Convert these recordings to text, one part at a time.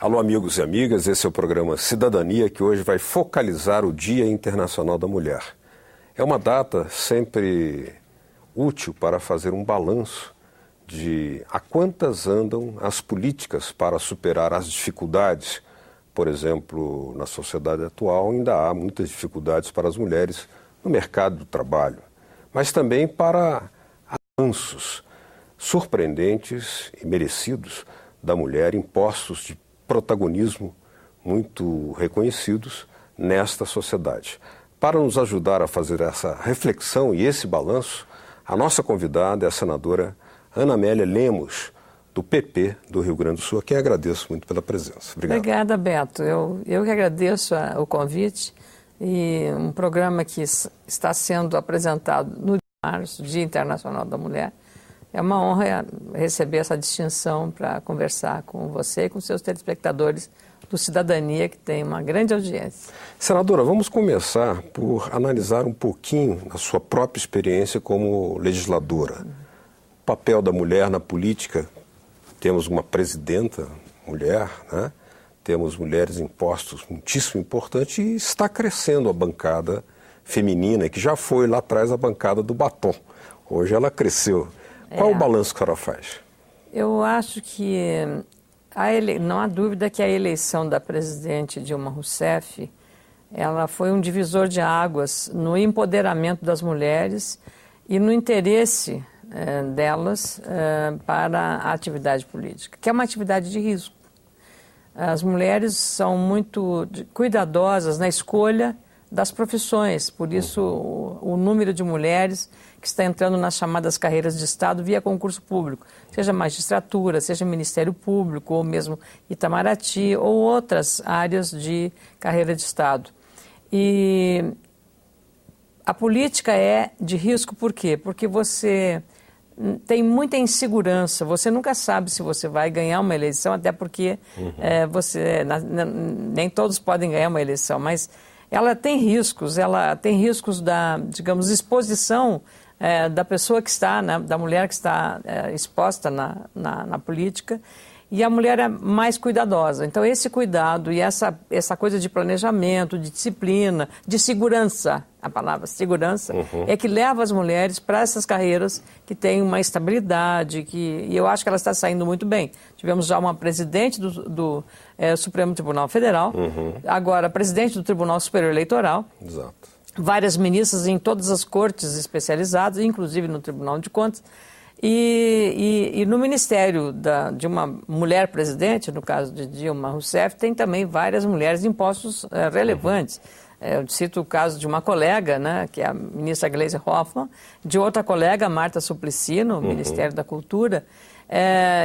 Alô, amigos e amigas, esse é o programa Cidadania, que hoje vai focalizar o Dia Internacional da Mulher. É uma data sempre útil para fazer um balanço de a quantas andam as políticas para superar as dificuldades. Por exemplo, na sociedade atual ainda há muitas dificuldades para as mulheres no mercado do trabalho, mas também para avanços surpreendentes e merecidos da mulher em postos de protagonismo muito reconhecidos nesta sociedade. Para nos ajudar a fazer essa reflexão e esse balanço, a nossa convidada é a senadora Ana Amélia Lemos, do PP do Rio Grande do Sul, a quem agradeço muito pela presença. Obrigado. Obrigada, Beto. Eu que agradeço o convite e um programa que está sendo apresentado no dia de março, Dia Internacional da Mulher. É uma honra receber essa distinção para conversar com você e com seus telespectadores do Cidadania, que tem uma grande audiência. Senadora, vamos começar por analisar um pouquinho a sua própria experiência como legisladora. O papel da mulher na política. Temos uma presidenta mulher, né? Temos mulheres em postos muitíssimo importantes e está crescendo a bancada feminina, que já foi lá atrás a bancada do batom. Hoje ela cresceu. Qual o balanço que a senhora faz? Eu acho que não há dúvida que a eleição da presidente Dilma Rousseff, ela foi um divisor de águas no empoderamento das mulheres e no interesse delas para a atividade política, que é uma atividade de risco. As mulheres são muito cuidadosas na escolha das profissões, por isso o número de mulheres que está entrando nas chamadas carreiras de Estado via concurso público, seja magistratura, seja Ministério Público, ou mesmo Itamaraty, ou outras áreas de carreira de Estado. E a política é de risco por quê? Porque você tem muita insegurança, você nunca sabe se você vai ganhar uma eleição, até porque nem todos podem ganhar uma eleição, mas ela tem riscos da, digamos, exposição da pessoa que está, da mulher que está exposta na política, e a mulher é mais cuidadosa. Então, esse cuidado e essa coisa de planejamento, de disciplina, de segurança, a palavra segurança, é que leva as mulheres para essas carreiras que têm uma estabilidade, e eu acho que ela está saindo muito bem. Tivemos já uma presidente do Supremo Tribunal Federal, agora presidente do Tribunal Superior Eleitoral. Exato. Várias ministras em todas as cortes especializadas, inclusive no Tribunal de Contas, e no Ministério de uma mulher presidente, no caso de Dilma Rousseff, tem também várias mulheres em postos relevantes. Eu cito o caso de uma colega, né, que é a ministra Gleisi Hoffmann, de outra colega, Marta Suplicy, no Ministério da Cultura,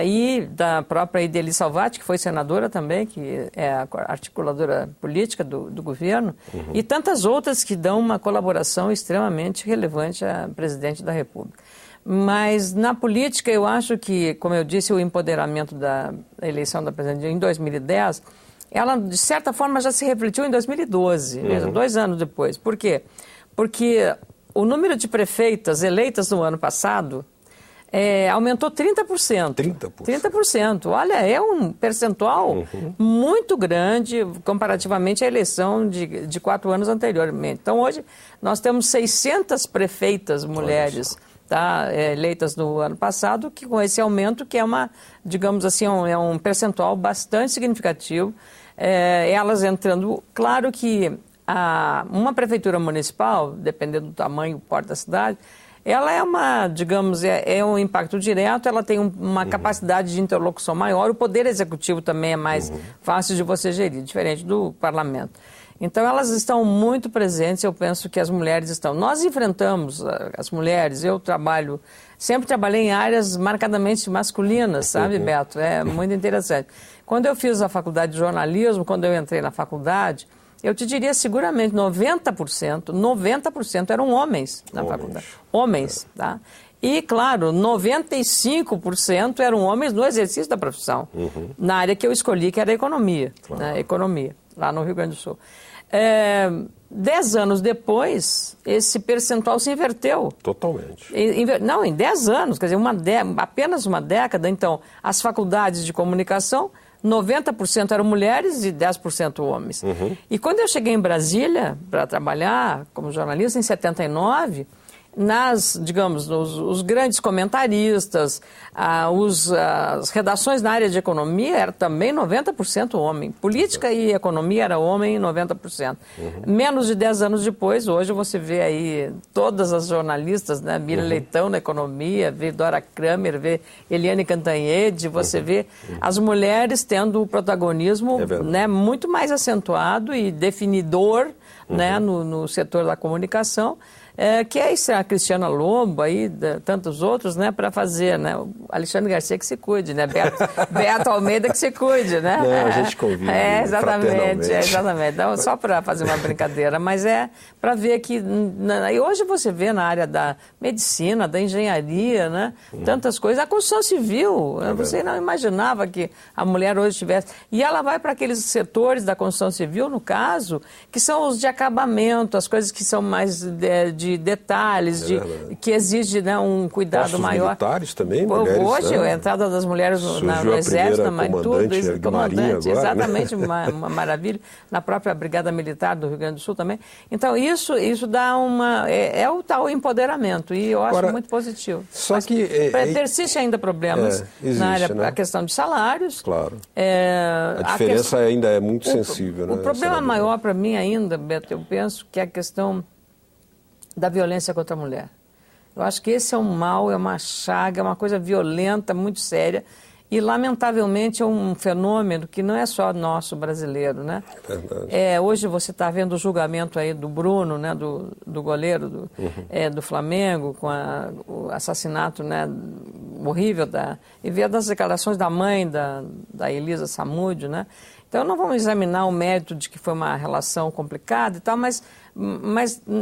e da própria Ideli Salvati, que foi senadora também, que é a articuladora política do governo, e tantas outras que dão uma colaboração extremamente relevante à presidente da República. Mas na política eu acho que, como eu disse, o empoderamento da eleição da presidente em 2010, ela de certa forma já se refletiu em 2012, mesmo, 2 anos depois. Por quê? Porque o número de prefeitas eleitas no ano passado aumentou 30%. 30%. Olha, é um percentual muito grande comparativamente à eleição de 4 anos anteriormente. Então, hoje, nós temos 600 prefeitas mulheres eleitas no ano passado, que com esse aumento, que é digamos assim, é um percentual bastante significativo, elas entrando. Claro que uma prefeitura municipal, dependendo do tamanho e porte da cidade, ela é digamos, é um impacto direto, ela tem uma capacidade de interlocução maior, o poder executivo também é mais fácil de você gerir, diferente do parlamento. Então, elas estão muito presentes, eu penso que as mulheres estão. Nós enfrentamos, as mulheres, sempre trabalhei em áreas marcadamente masculinas, sabe, Beto? É muito interessante. Quando eu fiz a faculdade de jornalismo, quando eu entrei na faculdade, eu te diria seguramente 90% eram homens na faculdade. Homens, tá? E, claro, 95% eram homens no exercício da profissão, na área que eu escolhi, que era a economia, né? Economia, lá no Rio Grande do Sul. 10 anos depois, esse percentual se inverteu. Totalmente. Não, em 10 anos, quer dizer, apenas uma década. Então, as faculdades de comunicação, 90% eram mulheres e 10% homens. E quando eu cheguei em Brasília para trabalhar como jornalista em 79, digamos, os grandes comentaristas, as redações na área de economia era também 90% homem. Política e economia era homem 90%. Menos de 10 anos depois, hoje você vê aí todas as jornalistas, né? Mira Leitão na economia, vê Dora Kramer, vê Eliane Cantanhede, você vê as mulheres tendo o protagonismo, né, muito mais acentuado e definidor, né, no setor da comunicação. Que é isso, a Cristiana Lobo, aí, tantos outros, né, para fazer, né? O Alexandre Garcia que se cuide, né? Beto Almeida que se cuide, né? Não, a gente convive exatamente. Então, só para fazer uma brincadeira, mas é para ver que... E hoje você vê na área da medicina, da engenharia, né? Tantas coisas. A construção civil, você não imaginava que a mulher hoje tivesse... E ela vai para aqueles setores da construção civil, no caso, que são os de acabamento, as coisas que são mais de detalhes, que exige, né, um cuidado Postos maior. Militares também, mulheres, hoje, né? A entrada das mulheres no Exército, comandante, exatamente, uma maravilha. Na própria Brigada Militar do Rio Grande do Sul também. Então, isso dá uma... É o tal empoderamento, e eu acho muito positivo. Só mas que... persiste ainda problemas existe, na área, né? A questão de salários. Claro. A diferença ainda é muito sensível, né? O problema maior para mim ainda, Beto, eu penso que é a questão da violência contra a mulher. Eu acho que esse é um mal, é uma chaga, é uma coisa violenta, muito séria, e lamentavelmente é um fenômeno que não é só nosso brasileiro, né? Verdade. Hoje você está vendo o julgamento aí do Bruno, né, do goleiro do Flamengo, com o assassinato, né, horrível, e ver das declarações da mãe da Elisa Samúdio, né? Então, não vamos examinar o mérito de que foi uma relação complicada e tal, mas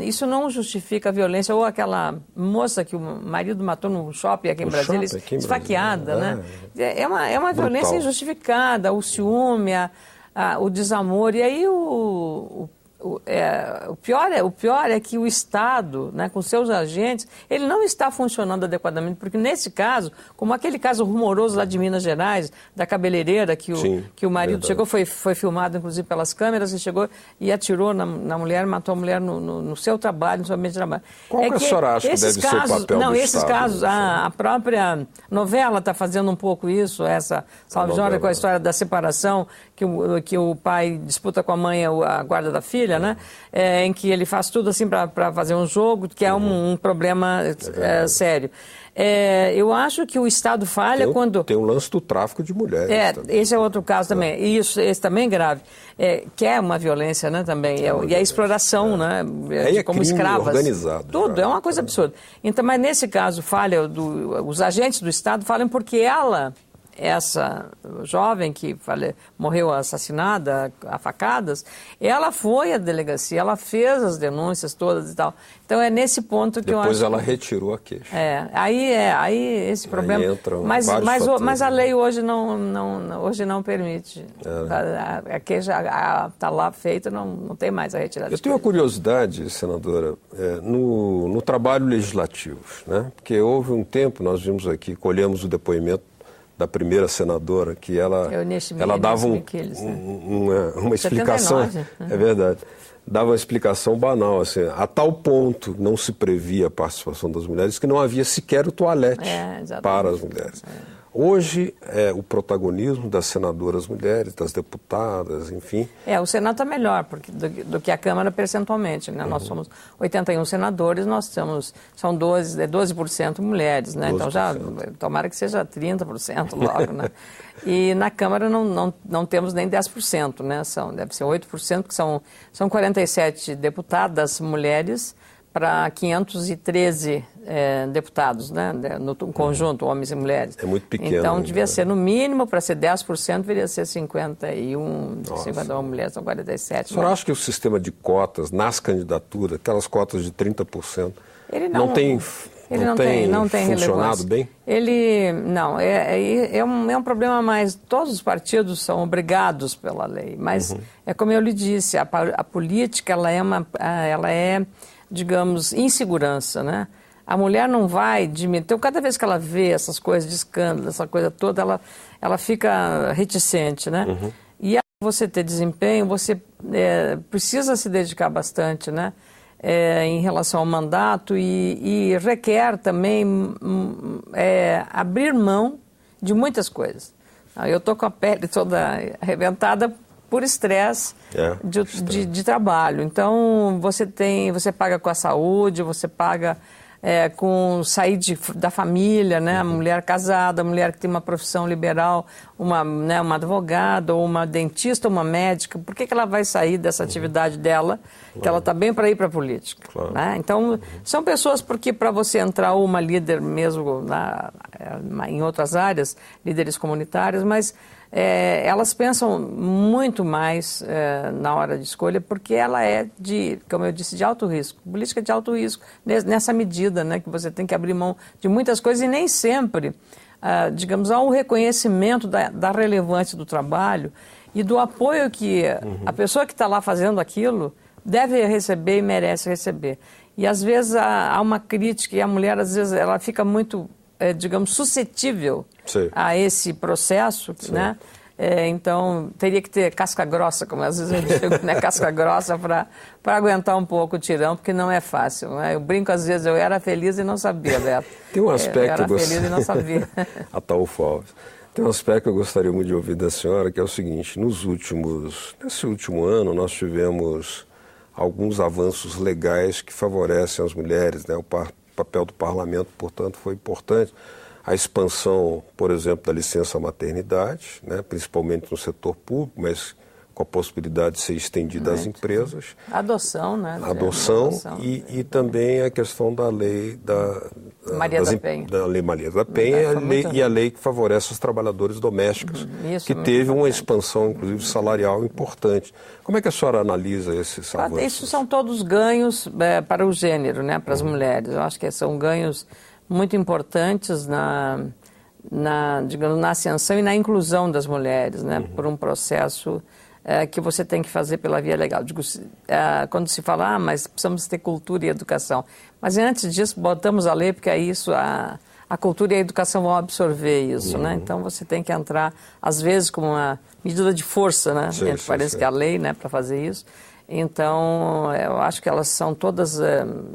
isso não justifica a violência. Ou aquela moça que o marido matou no shopping aqui em Brasília, esfaqueada, né? É uma violência injustificada, o ciúme, o desamor. E aí o pior é que o Estado, né, com seus agentes, ele não está funcionando adequadamente, porque nesse caso, como aquele caso rumoroso lá de Minas Gerais, da cabeleireira, que o marido chegou, foi filmado inclusive pelas câmeras, e chegou e atirou na mulher, matou a mulher no seu trabalho, no seu ambiente de trabalho. Qual que a senhora acha que deve ser o papel do esses Estado? Casos, a própria novela está fazendo um pouco isso, Salve Jorge, com a história da separação, que o pai disputa com a mãe a guarda da filha, né? Em que ele faz tudo assim para fazer um jogo, que é um problema sério. Eu acho que o Estado falha quando... Tem um lance do tráfico de mulheres. Esse é outro caso também. E esse também é grave. Que é uma violência, né, também. E a exploração, né? Como escravas. Organizado. Tudo, é uma coisa absurda. Então, mas nesse caso, falha os agentes do Estado falham porque essa jovem que morreu assassinada a facadas, ela foi à delegacia, ela fez as denúncias todas e tal. Então é nesse ponto que eu acho... Depois ela retirou a queixa. Aí esse problema... Mas a lei hoje não permite. A queixa está lá feita, não tem mais a retirada. Eu tenho uma curiosidade, senadora, no trabalho legislativo, né? Porque houve um tempo, nós vimos aqui, colhemos o depoimento da primeira senadora, que ela dava uma explicação, 79, é verdade, dava uma explicação banal, assim, a tal ponto não se previa a participação das mulheres que não havia sequer o toalete para as mulheres. Hoje, o protagonismo das senadoras mulheres, das deputadas, enfim... O Senado está melhor do que a Câmara percentualmente, né? Nós somos 81 senadores, são 12% mulheres, né? 12%. Então, tomara que seja 30% logo, né? E na Câmara não temos nem 10%, né? Deve ser 8%, porque são 47 deputadas mulheres para 513 deputados, né, no conjunto, homens e mulheres. É muito pequeno. Então, devia ser, no mínimo, para ser 10%, deveria ser 51 mulheres, são 47. A senhora acha que o sistema de cotas nas candidaturas, aquelas cotas de 30%, não tem funcionado bem? É um problema mais... Todos os partidos são obrigados pela lei, mas é como eu lhe disse, a política ela é digamos, insegurança, né? a mulher não vai diminuir. Então, cada vez que ela vê essas coisas de escândalo, essa coisa toda, ela fica reticente, né? E você ter desempenho, você precisa se dedicar bastante, né? Em relação ao mandato e requer também abrir mão de muitas coisas. Eu estou com a pele toda arrebentada por estresse de trabalho. Então, você paga com a saúde, você paga com sair da família, né? A mulher casada, a mulher que tem uma profissão liberal, uma advogada, ou uma dentista, uma médica, por que ela vai sair dessa atividade dela, que ela está bem para ir para a política? Claro. Né? Então, são pessoas porque para você entrar uma líder mesmo em outras áreas, líderes comunitárias, mas elas pensam muito mais na hora de escolha, porque ela é como eu disse, de alto risco. Política de alto risco, nessa medida, né, que você tem que abrir mão de muitas coisas e nem sempre, digamos, há um reconhecimento da relevância do trabalho e do apoio que a pessoa que está lá fazendo aquilo deve receber e merece receber. E às vezes há uma crítica e a mulher, às vezes, ela fica muito, digamos, suscetível a esse processo, né? Então, teria que ter casca grossa, como às vezes eu digo, né? Casca grossa para aguentar um pouco o tirão, porque não é fácil, né? Eu brinco às vezes, eu era feliz e não sabia, Beto. Tem um aspecto... Eu era feliz e não sabia. Ataúfo Alves. Tem um aspecto que eu gostaria muito de ouvir da senhora, que é o seguinte: nesse último ano, nós tivemos alguns avanços legais que favorecem as mulheres, né? O papel do parlamento, portanto, foi importante. A expansão, por exemplo, da licença maternidade, né? Principalmente no setor público, mas com a possibilidade de ser estendida às empresas. Adoção, né? Adoção e também a questão da lei Maria da Penha. Da Lei Maria da Penha e a lei que favorece os trabalhadores domésticos, que teve uma expansão, inclusive, salarial importante. Como é que a senhora analisa esses avanços? Isso são todos ganhos para o gênero, né? Para as mulheres. Eu acho que são ganhos muito importantes digamos, na ascensão e na inclusão das mulheres, né? Por um processo que você tem que fazer pela via legal. Digo, quando se fala, mas precisamos ter cultura e educação. Mas antes disso, botamos a lei, porque é isso, a cultura e a educação vão absorver isso, né? Então você tem que entrar, às vezes, com uma medida de força, né? Parece que é a lei, né, para fazer isso. Então, eu acho que elas são todas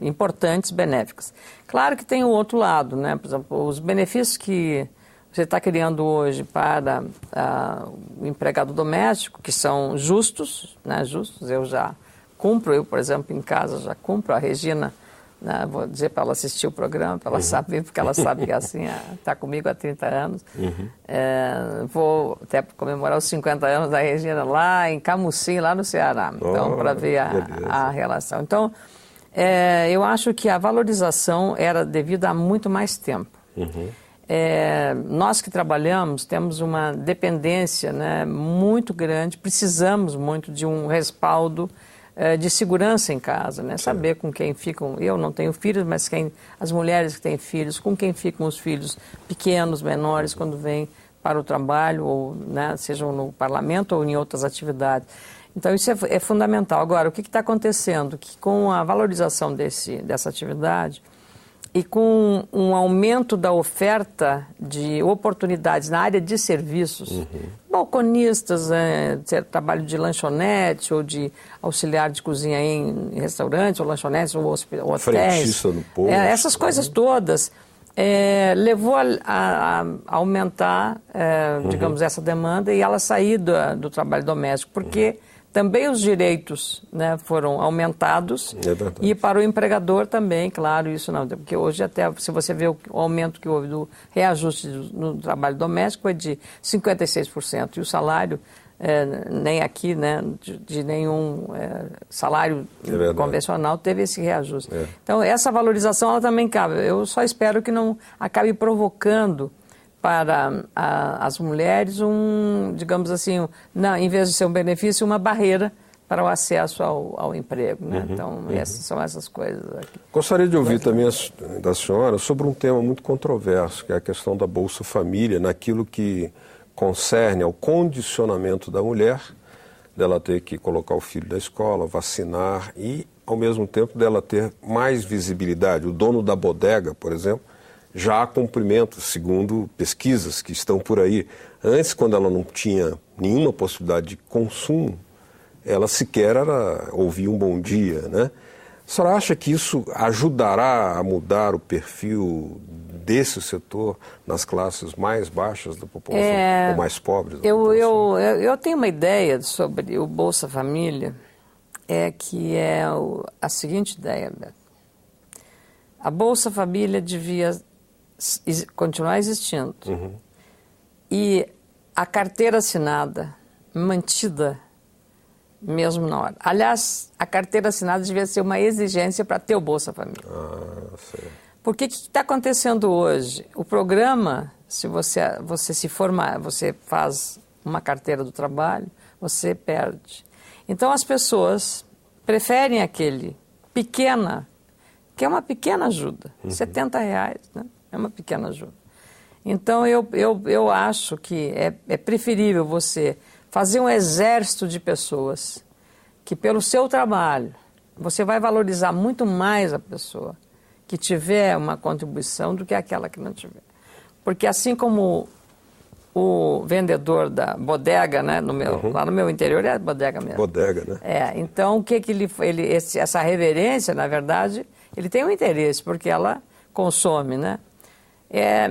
importantes, benéficas. Claro que tem o outro lado, né? Por exemplo, os benefícios que você está criando hoje para o empregado doméstico, que são justos, né? Justos, eu já cumpro, por exemplo, em casa já cumpro. A Regina, né? Vou dizer para ela assistir o programa, para ela saber, porque ela sabe que assim, está comigo há 30 anos. Vou até comemorar os 50 anos da Regina lá em Camusim, lá no Ceará, então, para ver a relação. Então, eu acho que a valorização era devida a muito mais tempo. Nós que trabalhamos temos uma dependência, né, muito grande, precisamos muito de um respaldo de segurança em casa, né? Saber com quem ficam. Eu não tenho filhos, mas as mulheres que têm filhos, com quem ficam os filhos pequenos, menores, quando vêm para o trabalho, ou, né, sejam no parlamento ou em outras atividades. Então, isso é fundamental. Agora, o que está acontecendo? Que com a valorização dessa atividade e com um aumento da oferta de oportunidades na área de serviços, balconistas, trabalho de lanchonete ou de auxiliar de cozinha em restaurantes ou lanchonetes ou hotéis. Frentista no posto. Essas coisas todas levou a aumentar, digamos, essa demanda e ela sair do trabalho doméstico, porque também os direitos, né, foram aumentados e para o empregador também, claro, isso não, porque hoje até, se você vê o aumento que houve do reajuste no trabalho doméstico é de 56% e o salário, nem aqui, né, de nenhum salário convencional teve esse reajuste. Então, essa valorização ela também cabe. Eu só espero que não acabe provocando para as mulheres digamos assim, em vez de ser um benefício, uma barreira para o acesso ao emprego, né? Então, são essas coisas aqui. Gostaria de ouvir também da senhora sobre um tema muito controverso, que é a questão da Bolsa Família, naquilo que concerne ao condicionamento da mulher, dela ter que colocar o filho da escola, vacinar e ao mesmo tempo dela ter mais visibilidade. O dono da bodega, por exemplo, já há cumprimento, segundo pesquisas que estão por aí. Antes, quando ela não tinha nenhuma possibilidade de consumo, ela sequer ouvia um bom dia, né? A senhora acha que isso ajudará a mudar o perfil desse setor nas classes mais baixas da população, ou mais pobres da população? Eu tenho uma ideia sobre o Bolsa Família, que é a seguinte ideia, Beto. A Bolsa Família devia continuar existindo. Uhum. E a carteira assinada, mantida mesmo na hora. Aliás, a carteira assinada devia ser uma exigência para ter o Bolsa Família. Sei. Porque o que está acontecendo hoje? O programa, se você se formar, você faz uma carteira do trabalho, você perde. Então as pessoas preferem aquele pequena, que é uma pequena ajuda, R$70, né? É uma pequena ajuda. Então eu acho que é preferível você fazer um exército de pessoas que pelo seu trabalho você vai valorizar muito mais a pessoa que tiver uma contribuição do que aquela que não tiver. Porque assim como o vendedor da bodega, né, lá no meu interior é bodega mesmo. Bodega, né? Então o que essa reverência, na verdade, ele tem um interesse, porque ela consome, né?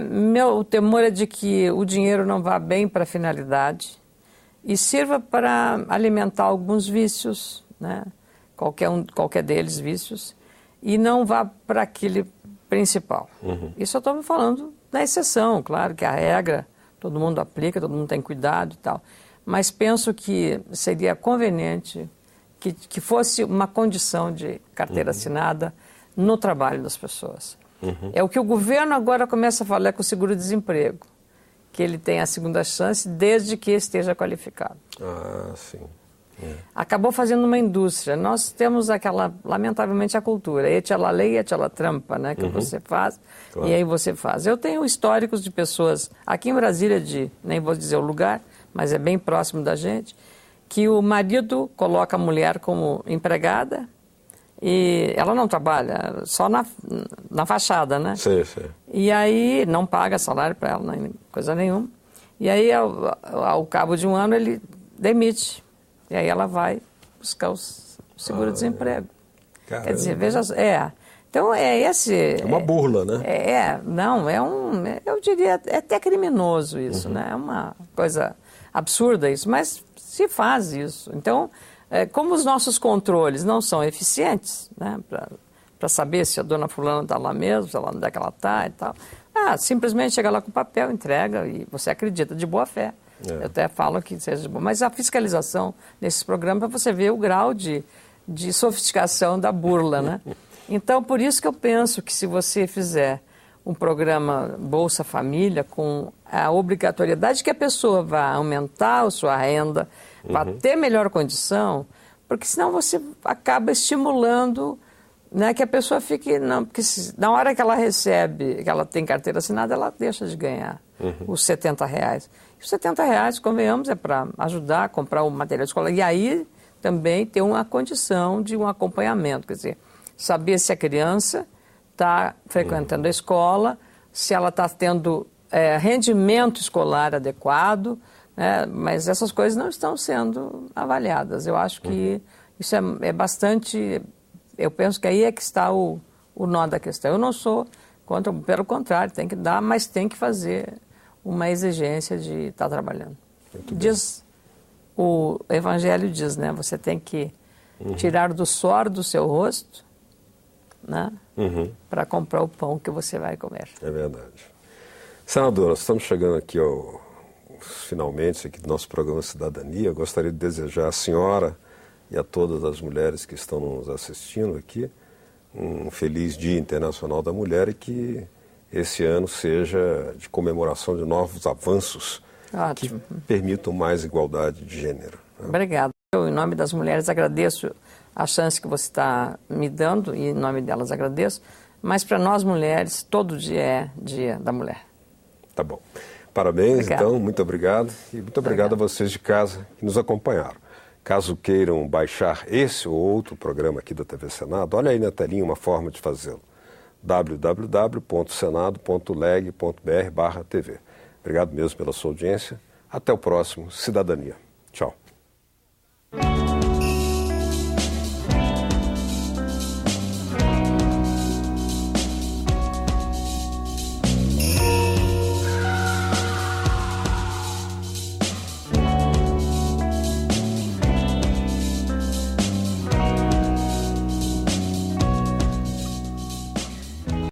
Meu temor é de que o dinheiro não vá bem para a finalidade e sirva para alimentar alguns vícios, né? Qualquer deles vícios, e não vá para aquele principal. Isso eu estou falando da exceção, claro que a regra todo mundo aplica, todo mundo tem cuidado e tal, mas penso que seria conveniente que fosse uma condição de carteira assinada no trabalho das pessoas. É o que o governo agora começa a falar com o seguro-desemprego, que ele tem a segunda chance desde que esteja qualificado. Sim. Acabou fazendo uma indústria. Nós temos lamentavelmente, a cultura. Et la lei, et la trampa, né? Que você faz, claro. E aí você faz. Eu tenho históricos de pessoas, aqui em Brasília, nem vou dizer o lugar, mas é bem próximo da gente, que o marido coloca a mulher como empregada e ela não trabalha, só na fachada, né? Sim. E aí não paga salário para ela, nem coisa nenhuma. E aí, ao cabo de um ano, ele demite. E aí ela vai buscar o seguro-desemprego. Quer dizer, veja... Então esse... É uma burla, né? Eu diria, é até criminoso isso, né? É uma coisa absurda isso, mas se faz isso. Então, como os nossos controles não são eficientes, né? Para saber se a dona fulana está lá mesmo, onde é que ela está e tal. Simplesmente chega lá com o papel, entrega e você acredita de boa fé. Eu até falo que seja bom. Mas a fiscalização nesses programas, para você ver o grau de sofisticação da burla, né? Então, por isso que eu penso que se você fizer um programa Bolsa Família com a obrigatoriedade que a pessoa vá aumentar a sua renda, vá ter melhor condição, porque senão você acaba estimulando, né, que a pessoa fique... porque na hora que ela recebe, que ela tem carteira assinada, ela deixa de ganhar os R$70. E os R$70, convenhamos, é para ajudar a comprar o material de escola. E aí também ter uma condição de um acompanhamento, quer dizer, saber se a criança está frequentando a escola, se ela está tendo rendimento escolar adequado, né? Mas essas coisas não estão sendo avaliadas. Eu acho que isso é bastante... Eu penso que aí é que está o nó da questão. Eu não sou contra, pelo contrário, tem que dar, mas tem que fazer uma exigência de estar trabalhando. O Evangelho diz, né? Você tem que tirar do suor do seu rosto, né? Para comprar o pão que você vai comer. É verdade. Senadora, estamos chegando aqui finalmente aqui do nosso programa Cidadania. Eu gostaria de desejar à senhora e a todas as mulheres que estão nos assistindo aqui um feliz Dia Internacional da Mulher e que esse ano seja de comemoração de novos avanços que permitam mais igualdade de gênero. Né? Obrigada. Eu, em nome das mulheres, agradeço a chance que você está me dando e em nome delas agradeço, mas para nós mulheres, todo dia é Dia da Mulher. Tá bom. Parabéns, Obrigada. então, muito obrigado e muito obrigado a vocês de casa que nos acompanharam. Caso queiram baixar esse ou outro programa aqui da TV Senado, olha aí na telinha uma forma de fazê-lo. www.senado.leg.br/TV. Obrigado mesmo pela sua audiência. Até o próximo Cidadania. Tchau.